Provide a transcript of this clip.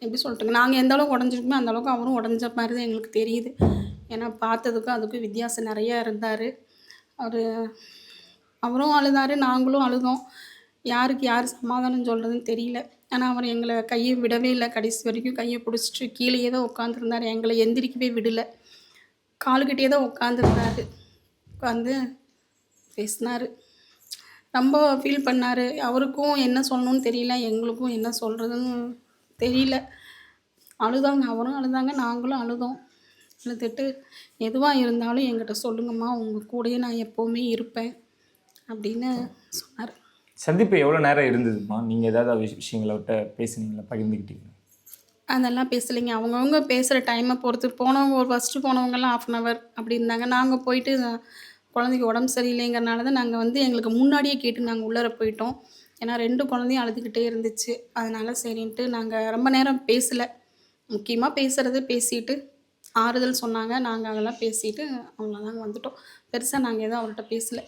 எப்படி சொல்லட்டுங்க, நாங்கள் எந்த அளவுக்கு உடஞ்சிருக்கோமோ அந்த அளவுக்கு அவரும் உடஞ்ச மாதிரி தான் எங்களுக்கு தெரியுது. ஏன்னா பார்த்ததுக்கும் அதுக்கும் வித்தியாசம் நிறையா இருந்தார். அவரு அவரும் அழுதாரு, நாங்களும் அழுதோம். யாருக்கு யார் சமாதானம் சொல்கிறதுன்னு தெரியல. ஆனா அவர் எங்கள கைய விடவே இல்ல. கடைசி வரைக்கும் கைய புடிச்சுட்டு கீழயே தான் உட்காந்துருந்தாரு. எங்கள எந்திரிக்கவே விடல. காலுக்கிட்டயே தான் உட்காந்துருந்தாரு. உட்காந்து பேசினாரு. ரொம்ப ஃபீல் பண்ணாரு. அவருக்கும் என்ன சொல்லணும்னு தெரியல. எங்களுக்கும் என்ன சொல்கிறதுன்னு தெரியல. அழுதாங்க. அவரும் அழுதாங்க. நாங்களும் அழுதோம். அழுதுட்டு, "எதுவா இருந்தாலும் என்கிட்ட சொல்லுங்கம்மா. உங்க கூடயே நான் எப்பவுமே இருப்பேன்." அப்படின்னு சொன்னாரு. சந்திப்பு எவ்வளோ நேரம் இருந்ததும்மா? நீங்க ஏதாவது விஷயங்கள அவர்ட்ட பேசுனீங்களா? பகிர்ந்துக்கிட்டீங்களா? அதெல்லாம் பேசலைங்க. அவங்கவங்க பேசுகிற டைமை பொறுத்து. போனவங்க ஒரு ஃபஸ்ட்டு போனவங்கலாம் 1/2 அன் ஹவர் அப்படி இருந்தாங்க. நாங்க போயிட்டு குழந்தைக்கு உடம்பு சரியில்லைங்கிறனால தான் நாங்க வந்து எங்களுக்கு முன்னாடியே கேட்டு நாங்க உள்ளார போயிட்டோம். ஏன்னா 2 குழந்தையும் அழுதுகிட்டே இருந்துச்சு. அதனால சரின்ட்டு நாங்க ரொம்ப நேரம் பேசல. முக்கியமா பேசுறது பேசிட்டு, ஆறுதல் சொன்னாங்க. நாங்க அதெல்லாம் பேசிட்டு அவ்வளோதாங்க வந்துட்டோம். பெருசா நாங்க எதுவும் அவர்ட்ட பேசல.